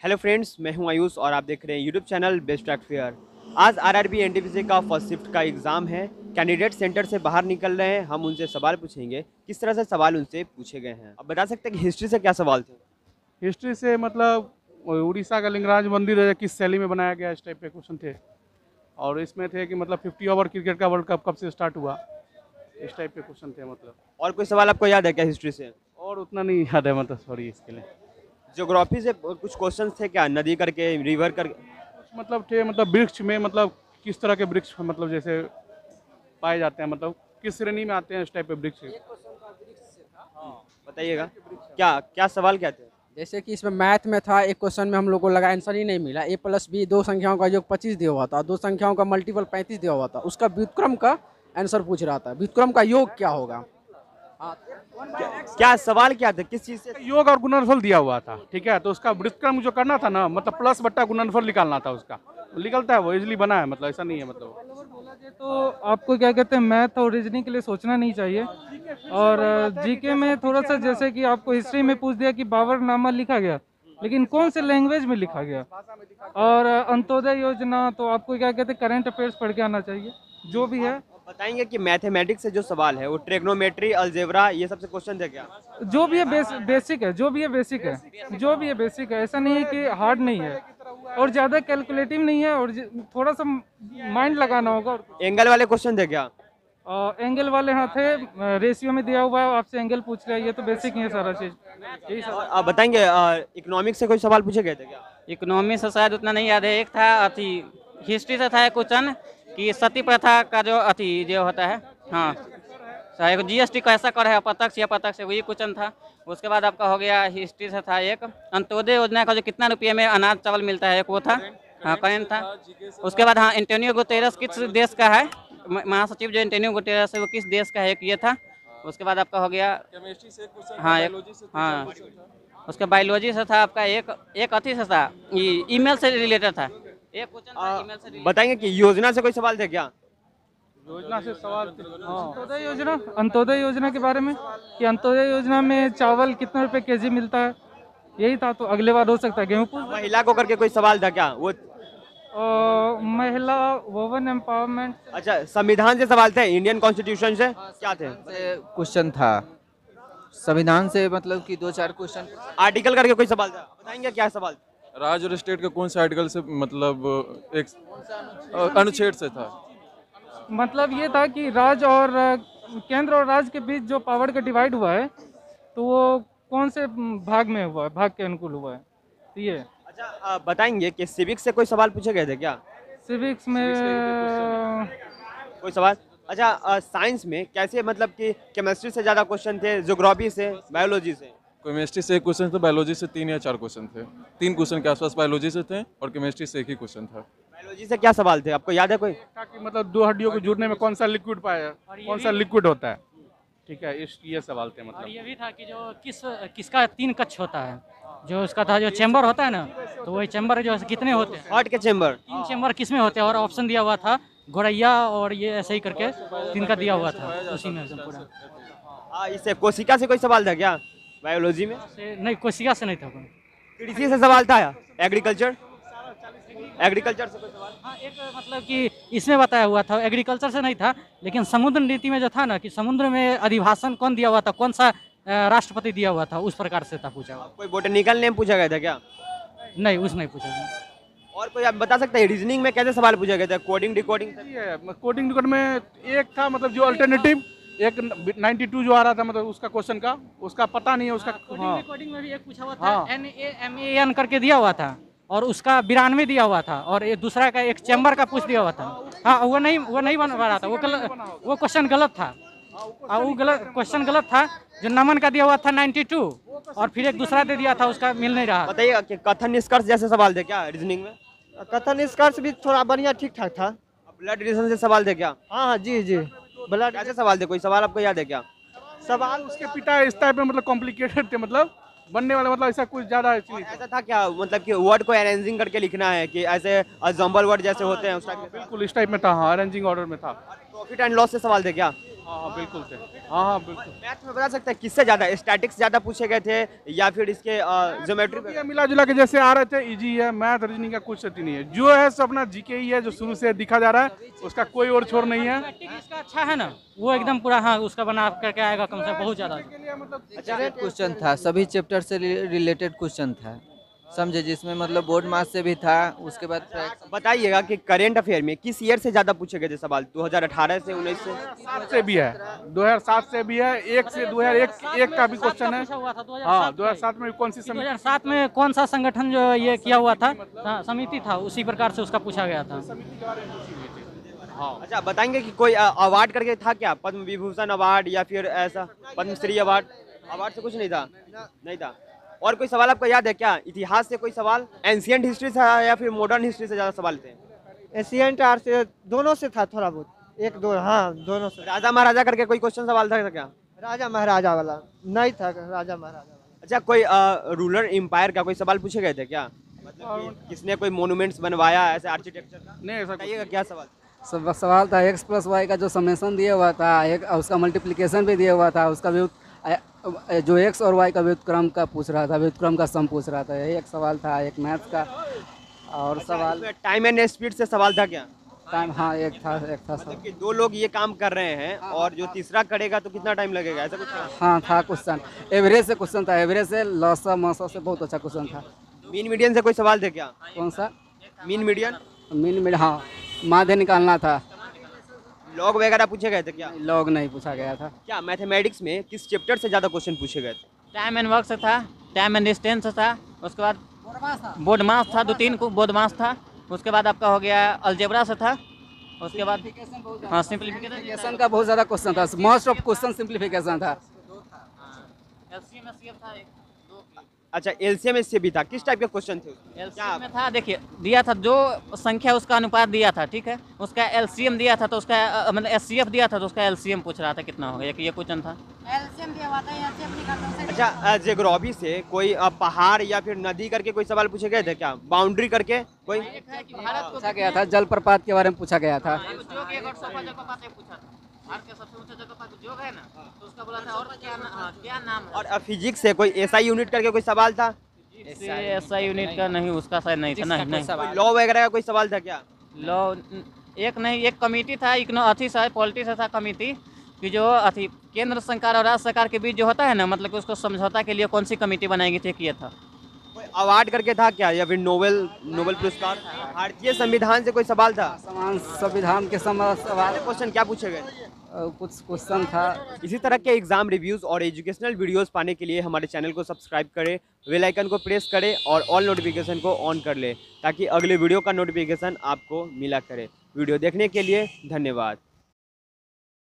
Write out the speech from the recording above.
Hello friends, मैं हूं आयुष और आप देख रहे हैं YouTube channel best track fair. आज आरआरबी एनटीपीसी का फर्स्ट शिफ्ट का एग्ज़ाम है। कैंडिडेट सेंटर से बाहर निकल रहे हैं। हम उनसे सवाल पूछेंगे, किस तरह से सवाल उनसे पूछे गए हैं। अब बता सकते हैं कि हिस्ट्री से क्या सवाल थे? हिस्ट्री से मतलब उड़ीसा का लिंगराज मंदिर है किस शैली में बनाया गया, इस टाइप के क्वेश्चन थे। और इसमें थे कि मतलब 50 ओवर क्रिकेट का वर्ल्ड कप कब से स्टार्ट हुआ, इस टाइप के क्वेश्चन थे मतलब। और कोई सवाल आपको याद है क्या हिस्ट्री से? और उतना नहीं याद है मतलब, सॉरी इसके लिए। ज्योग्राफी से कुछ क्वेश्चन थे क्या? नदी करके, रिवर करके? कुछ मतलब थे मतलब वृक्ष में, मतलब किस तरह के वृक्ष मतलब जैसे पाए जाते हैं, मतलब किस श्रेणी में आते हैं, इस टाइप के वृक्ष। बताइएगा, क्या क्या सवाल क्या थे? जैसे कि इसमें मैथ में था, एक क्वेश्चन में हम लोग को लगा आंसर ही नहीं मिला। a+b दो संख्याओं का योग 25 दिया हुआ था, दो संख्याओं का मल्टीपल 35 दिया हुआ था, उसका व्युत्क्रम का आंसर पूछ रहा था। व्युत्क्रम का योग क्या होगा? क्या सवाल क्या थे, किस चीज़ से? योग और गुणनफल दिया हुआ था, ठीक है। तो उसका व्युत्क्रम जो करना था ना, मतलब प्लस बट्टा गुणनफल निकालना था उसका। निकलता है वो, इजिली बना है, मतलब ऐसा नहीं है मतलब। बोला जाए तो आपको क्या कहते हैं, मैथ और रीजनिंग के लिए सोचना नहीं चाहिए। और जीके में थोड़ा सा, जैसे कि आपको हिस्ट्री में पूछ दिया कि बाबरनामा लिखा गया, लेकिन कौन से लैंग्वेज में लिखा गया। और अंत्योदय योजना तो आपको क्या कहते हैं, करंट अफेयर्स पढ़ के आना चाहिए जो भी है। बताएंगे कि मैथमेटिक्स से जो सवाल है वो ट्रिग्नोमेट्री, अलजेब्रा, ये सबसे क्वेश्चन थे क्या? जो भी है बेसिक है, जो भी है बेसिक है, जो भी है बेसिक है। ऐसा नहीं है कि हार्ड नहीं है और ज़्यादा कैलकुलेटिव नहीं है, और थोड़ा सा माइंड लगाना होगा। एंगल वाले क्वेश्चन थे क्या? एंगल वाले हाँ थे, रेशियो में दिया हुआ है, आपसे एंगल पूछ लिया, ये तो बेसिक ही है सारा चीज़, यही सब। और आप बताएंगे इकोनॉमिक्स से कोई सवाल पूछे गए थे क्या? इकोनॉमी से शायद उतना नहीं याद है। एक था अथी हिस्ट्री से था एक क्वेश्चन कि सती प्रथा का जो अथी जो होता है, हाँ शायद जीएसटी कैसा कर है, अप्रत्यक्ष या प्रत्यक्ष, वही क्वेश्चन था। उसके बाद आपका हो गया हिस्ट्री से था एक अंत्योदय योजना का जो कितना रुपये में अनाज चावल मिलता है, एक वो था, हाँ करेंट था। उसके बाद हाँ एंटोनियो गुतेरस किस देश का है, महासचिव जो एंटोनियो गुतेरस है वो किस देश का है, एक ये था। उसके बाद आपका हो गया हाँ हाँ उसके बायोलॉजी से था आपका एक अथी से था, ईमेल से रिलेटेड था एक क्वेश्चन था, ईमेल से related। बताएंगे कि योजना से कोई सवाल थे क्या? योजना से सवाल थे, हाँ। अंत्योदय योजना के बारे में कि अंत्योदय योजना में चावल कितने रुपए केजी मिलता है, यही था। तो अगले बार हो सकता है गेहूँ पूछ। महिला को करके कोई सवाल था क्या वो? महिला वुमेन एम्पावरमेंट। अच्छा, संविधान से सवाल थे, इंडियन कॉन्स्टिट्यूशन से क्या थे? क्वेश्चन था संविधान से, मतलब कि दो चार क्वेश्चन। आर्टिकल करके कोई सवाल था, बताएंगे क्या सवाल? राज्य और स्टेट का कौन सा आर्टिकल से, मतलब एक अनुच्छेद से था। मतलब ये था कि राज्य और केंद्र और राज्य के बीच जो पावर का डिवाइड हुआ है, तो वो कौन से भाग में हुआ है, भाग के अनुकूल हुआ है, तो ये। अच्छा, बताएंगे कि सिविक्स से कोई सवाल पूछे गए थे क्या? सिविक्स में कोई सवाल? अच्छा, साइंस में कैसे, मतलब कि केमिस्ट्री से ज़्यादा क्वेश्चन थे, ज्योग्राफी से, बायोलॉजी से? केमिस्ट्री से एक क्वेश्चन था, बायोलॉजी से 3 या 4 क्वेश्चन थे। 3 क्वेश्चन के आसपास बायोलॉजी से थे और केमिस्ट्री से एक ही क्वेश्चन था। बायोलॉजी से क्या सवाल थे, आपको याद है कोई? कि मतलब दो हड्डियों को जुड़ने में कौन सा लिक्विड पाया, कौन सा लिक्विड होता है, ठीक है। ये सवाल थे और मतलब। ये भी था कि जो किसका 3 कक्ष होता है, जो उसका था जो चेंबर होता है ना, तो वही चेंबर जो है कितने होते हैं, हार्ट के चेंबर? 3 चेंबर किस में होते हैं, और ऑप्शन दिया हुआ था घोड़ैया और ये ऐसे ही करके 3 का दिया हुआ था उसी में एकदम पूरा। इससे कोशिका से कोई सवाल था क्या बायोलॉजी में? नहीं, कोशिका से नहीं था कोई। कृषि से सवाल था? एग्रीकल्चर से कोई सवाल? हाँ, एक मतलब कि इसमें बताया हुआ था, एग्रीकल्चर से नहीं था, लेकिन समुद्र नीति में जो था ना, कि समुद्र में अधिभाषण कौन दिया हुआ था, कौन सा राष्ट्रपति दिया हुआ था, उस प्रकार से था पूछा हुआ। कोई बोटेनिकल नेम पूछा गया था क्या? नहीं, उस नहीं पूछा गया। और कोई आप बता सकते हैं रीजनिंग में कैसे सवाल पूछा गया था? Coding, decoding? कोडिंग डिकोड में एक था, मतलब जो अल्टरनेटिव, एक 92 जो आ रहा था, मतलब उसका क्वेश्चन का उसका पता नहीं है उसका। हाँ, कोडिंग में भी एक पूछा हुआ था, NAMAN करके दिया हुआ था, और उसका 92 दिया हुआ था, और ये दूसरा का एक चैम्बर का पूछ दिया हुआ था। हाँ, वो नहीं बन पा रहा था, वो क्वेश्चन गलत था। वो क्वेश्चन गलत था। जो नमन का दिया हुआ था 92, और फिर एक दूसरा दे दिया था, उसका मिल नहीं रहा। बताइएगा कि कथन निष्कर्ष जैसे सवाल थे क्या रीजनिंग में? कथन निष्कर्ष भी थोड़ा बढ़िया ठीक ठाक था। ब्लड रिलेशन से सवाल थे क्या? हाँ जी जी, ब्लड कैसे सवाल थे, कोई सवाल आपको याद है क्या? सवाल उसके पिता इस टाइप में, मतलब कॉम्प्लिकेटेड थे, मतलब बनने वाले, मतलब ऐसा कुछ ज्यादा और ऐसा था क्या, मतलब कि वर्ड को अरेंजिंग करके लिखना है, कि ऐसे जंबल वर्ड जैसे होते हैं उस टाइप में? बिल्कुल इस टाइप में था, हाँ, अरेंजिंग ऑर्डर में था। प्रॉफिट एंड लॉस से सवाल थे क्या? हाँ बिल्कुल थे। हाँ बिल्कुल। मैथ में बता सकते हैं किससे ज़्यादा, स्टैटिक्स ज़्यादा पूछे गए थे या फिर इसके ज्योमेट्री? ये मिला जुला के जैसे आ रहे थे, इजी है, मैथ रीजनिंग का कुछ सेट नहीं है, जो है सब अपना जीके ही है, जो शुरू से दिखा जा रहा है, उसका कोई और छोर नहीं है। इसका अच्छा है ना, वो एकदम पूरा, हाँ उसका बना करके आएगा कम से बहुत ज़्यादा। क्वेश्चन था, सभी चैप्टर से रिलेटेड क्वेश्चन था, समझे, जिसमें मतलब बोर्ड मार्क्स से भी था। उसके बाद बताइएगा कि करेंट अफेयर में किस ईयर से ज़्यादा पूछे गए थे सवाल, 2018 से, 19 से? 2007 से भी है, 2007 से भी है, 1 से 2001 का भी क्वेश्चन है। हाँ 2007 में कौन सी समिति? 2007 में कौन सा संगठन जो ये किया हुआ था, समिति था, उसी प्रकार से उसका पूछा गया था। अच्छा, बताएंगे कि कोई अवार्ड करके था क्या, पद्म विभूषण अवार्ड या फिर ऐसा पद्मश्री अवार्ड? अवार्ड से कुछ नहीं था? नहीं था। और कोई सवाल आपको याद है क्या, इतिहास से कोई सवाल, एंशियंट हिस्ट्री से या फिर मॉडर्न हिस्ट्री से ज़्यादा सवाल थे? एशियंट आर्ट से, दोनों से था थोड़ा बहुत, एक दो, हाँ दोनों से। राजा महाराजा करके कोई क्वेश्चन सवाल था क्या? राजा महाराजा वाला नहीं था, राजा महाराजा वाला। अच्छा, कोई रूलर एम्पायर का कोई सवाल पूछे गए थे क्या, मतलब कि किसने कोई मोन्यूमेंट्स बनवाया ऐसे आर्किटेक्चर का? नहीं ऐसा बताइएगा क्या सवाल? सवाल था x प्लस वाई का जो समेसन दिया हुआ था, एक उसका मल्टीप्लिकेशन भी दिया हुआ था, उसका जो x और y का व्युत्क्रम का पूछ रहा था, व्युत्क्रम का सम पूछ रहा था, यही एक सवाल था, एक मैथ्स का। और सवाल टाइम एंड स्पीड से सवाल था क्या? टाइम, हाँ एक था मतलब कि 2 लोग ये काम कर रहे हैं और जो तीसरा करेगा तो कितना टाइम लगेगा, ऐसा कुछ था? हाँ था क्वेश्चन, एवरेज से क्वेश्चन था, एवरेज से, लॉसा मौसा से बहुत अच्छा क्वेश्चन था। मीन मीडियन से कोई सवाल थे क्या? कौन सा? Mean median? मीन, हाँ माध्य निकालना था। लॉग वगैरह पूछे गए थे क्या? लॉग नहीं पूछा गया था। क्या मैथमेटिक्स में किस चैप्टर से ज़्यादा क्वेश्चन पूछे गए थे? टाइम एंड वर्क से था, टाइम एंड डिस्टेंस से था, उसके बाद बोर्ड मास था, 2-3 को बोर्ड मास था, उसके बाद आपका हो गया अलजेब्रा से था, उसके बाद हाँ सिंप्लीफिकेशन का बहुत ज़्यादा क्वेश्चन था, मोस्ट ऑफ क्वेश्चन सिंप्लीफिकेशन था। अच्छा, एलसीएम से भी था, किस टाइप के क्वेश्चन थे? एलसीएम में था, देखिए दिया था जो संख्या उसका अनुपात दिया था, ठीक है, उसका एलसीएम दिया था, तो उसका मतलब एचसीएफ दिया था, तो उसका एलसीएम पूछ रहा था कितना होगा, ये क्वेश्चन था। एलसीएम दिया हुआ था, एलसीएम निकालना। अच्छा, ज्योग्राफी से कोई पहाड़ या फिर नदी करके कोई सवाल पूछे गए थे क्या, बाउंड्री करके कोई? पूछा गया था, जलप्रपात के बारे में पूछा गया था। और फिजिक्स से कोई एसआई यूनिट करके कोई सवाल था? एसआई यूनिट का नहीं, उसका शायद नहीं था। नहीं, लॉ वगैरह का कोई सवाल था क्या? लॉ एक नहीं, एक कमेटी था, अथी से पॉलिटी से था कमेटी, कि जो अथी केंद्र सरकार और राज्य सरकार के बीच जो होता है ना, मतलब कि उसको समझौता के लिए कौन सी कमेटी बनाई गई थी, किया था। कोई अवार्ड करके था क्या या फिर नोबेल पुरस्कार? भारतीय संविधान से कोई सवाल था? संविधान के सवाल क्वेश्चन क्या पूछे गए? कुछ क्वेश्चन था। इसी तरह के एग्जाम रिव्यूज़ और एजुकेशनल वीडियोस पाने के लिए हमारे चैनल को सब्सक्राइब करें, बेल आइकन को प्रेस करें और ऑल नोटिफिकेशन को ऑन कर लें, ताकि अगले वीडियो का नोटिफिकेशन आपको मिला करे। वीडियो देखने के लिए धन्यवाद।